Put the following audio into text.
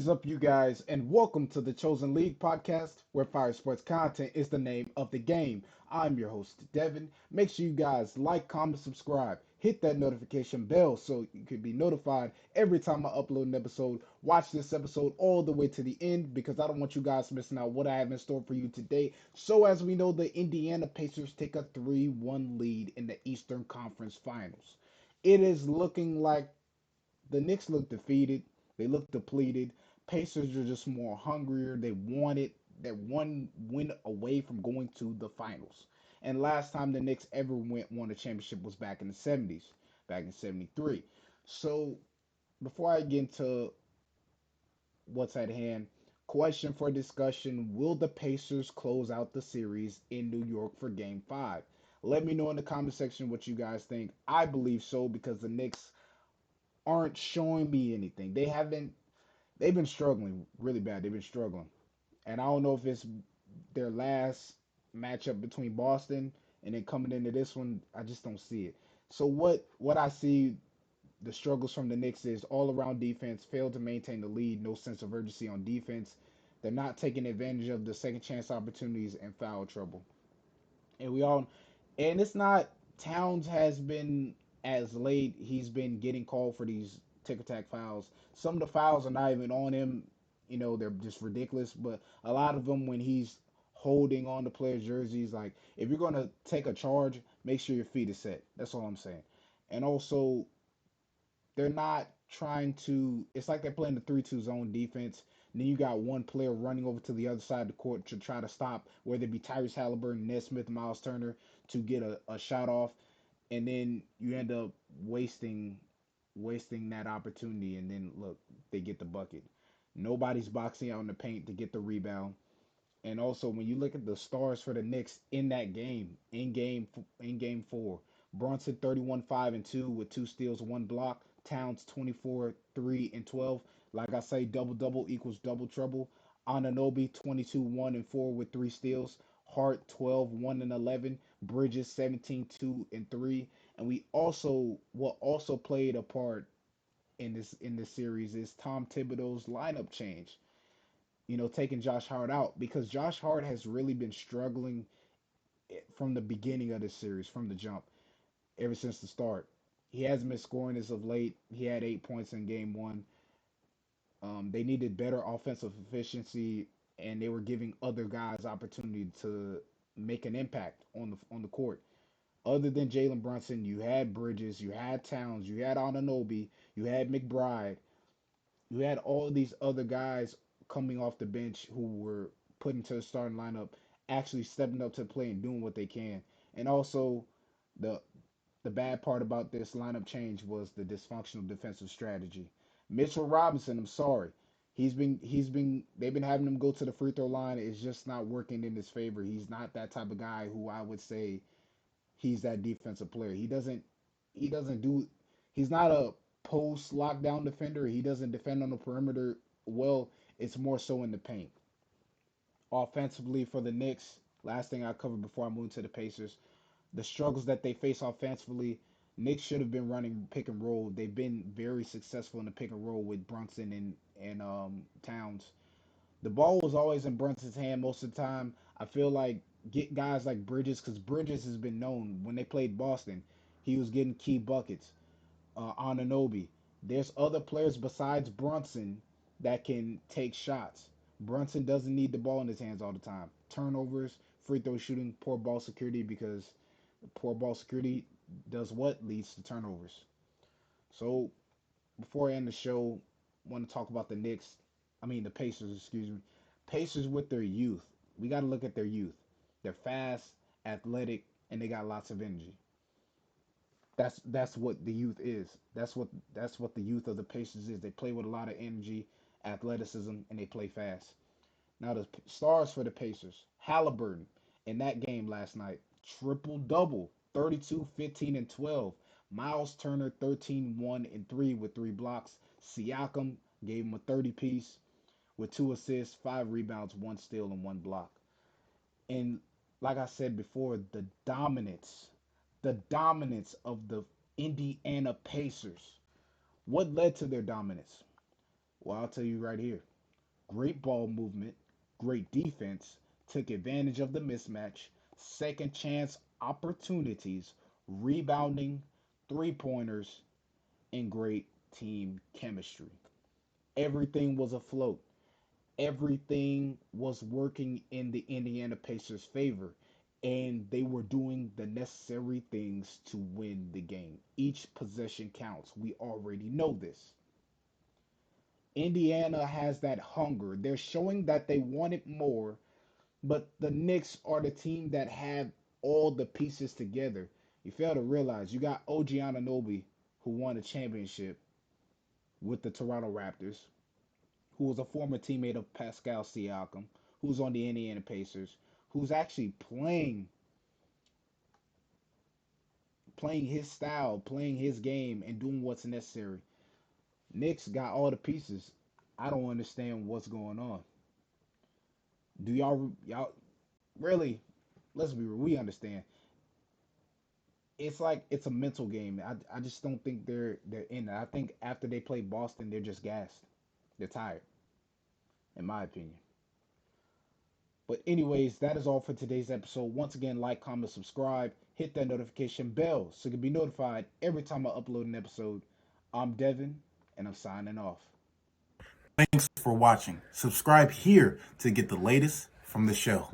is up, you guys, and welcome to the Chosen League podcast, where fire sports content is the name of the game. I'm your host, Devin. Make sure you guys like, comment, subscribe, hit that notification bell so you can be notified every time I upload an episode. Watch this episode all the way to the end because I don't want you guys missing out what I have in store for you today. So, as we know, the Indiana Pacers take a 3-1 lead in the Eastern Conference Finals. It is looking like the Knicks look defeated. They look depleted. Pacers are just more hungrier. They wanted that one win away from going to the finals. And last time the Knicks ever won a championship was back in the 70s, back in 73. So before I get into what's at hand, question for discussion: will the Pacers close out the series in New York for game 5? Let me know in the comment section what you guys think. I believe so because the Knicks aren't showing me anything. They've been struggling really bad. They've been struggling. And I don't know if it's their last matchup between Boston and then coming into this one, I just don't see it. So what I see the struggles from the Knicks is all around defense, failed to maintain the lead, no sense of urgency on defense. They're not taking advantage of the second chance opportunities and foul trouble. And we all and it's not Towns has been as late. He's been getting called for these tick attack fouls. Some of the fouls are not even on him. They're just ridiculous. But a lot of them when he's holding on to players' jerseys, like if you're gonna take a charge, make sure your feet is set. That's all I'm saying. And also they're not trying to. It's like they're playing the 3-2 zone defense. And then you got one player running over to the other side of the court to try to stop, whether it be Tyrese Haliburton, Nesmith, Miles Turner, to get a shot off, and then you end up wasting that opportunity. And then look, they get the bucket. Nobody's boxing out in the paint to get the rebound. And also, when you look at the stars for the Knicks in that game, in game 4, Brunson 31 5 and 2 with 2 steals, 1 block. Towns 24 3 and 12. Like I say, double double equals double trouble. Ananobi 22 1 and 4 with 3 steals. Hart 12 1 and 11. Bridges 17 2 and 3. And we also what also played a part in this series is Tom Thibodeau's lineup change, taking Josh Hart out because Josh Hart has really been struggling from the beginning of this series, from the jump, ever since the start. He hasn't been scoring as of late. He had 8 points in game 1. They needed better offensive efficiency, and they were giving other guys opportunity to make an impact on the court. Other than Jalen Brunson, you had Bridges, you had Towns, you had Ananobi, you had McBride, you had all these other guys coming off the bench who were put into the starting lineup, actually stepping up to the plate and doing what they can. And also, the the bad part about this lineup change was the dysfunctional defensive strategy. Mitchell Robinson, I'm sorry. They've been having him go to the free throw line. It's just not working in his favor. He's not that type of guy who I would say he's that defensive player. He doesn't do he's not a post lockdown defender. He doesn't defend on the perimeter well. It's more so in the paint. Offensively for the Knicks, last thing I covered before I move to the Pacers, the struggles that they face offensively, Knicks should have been running pick and roll. They've been very successful in the pick and roll with Brunson and Towns. The ball was always in Brunson's hand most of the time. I feel like get guys like Bridges, because Bridges has been known when they played Boston, he was getting key buckets. Ananobi. There's other players besides Brunson that can take shots. Brunson doesn't need the ball in his hands all the time. Turnovers, free throw shooting, poor ball security because poor ball security does what leads to turnovers. So before I end the show, I want to talk about the Knicks. I mean the Pacers, excuse me. Pacers with their youth. We got to look at their youth. They're fast, athletic, and they got lots of energy. That's what the youth is. That's what the youth of the Pacers is. They play with a lot of energy, athleticism, and they play fast. Now the stars for the Pacers: Haliburton in that game last night, triple double, 32, 15, and 12. Miles Turner 13, 1, and 3 with 3 blocks. Siakam gave him a 30 piece with 2 assists, 5 rebounds, 1 steal, and 1 block. And like I said before, the dominance of the Indiana Pacers. What led to their dominance? Well, I'll tell you right here. great ball movement, great defense, took advantage of the mismatch, second chance opportunities, rebounding, three pointers, and great team chemistry. Everything was afloat. Everything was working in the Indiana Pacers' favor, and they were doing the necessary things to win the game. Each possession counts. We already know this. Indiana has that hunger. They're showing that they want it more, but the Knicks are the team that have all the pieces together. You fail to realize you got OG Anunoby, who won a championship with the Toronto Raptors, who was a former teammate of Pascal Siakam, who's on the Indiana Pacers, who's actually playing his style, playing his game, and doing what's necessary. Knicks got all the pieces. I don't understand what's going on. Do y'all really? Let's be real. We understand. It's like it's a mental game. I just don't think they're in it. I think after they play Boston, they're just gassed. They're tired, in my opinion. But anyways, that is all for today's episode. Once again, like, comment, subscribe, hit that notification bell so you can be notified every time I upload an episode. I'm Devin, and I'm signing off. Thanks for watching. Subscribe here to get the latest from the show.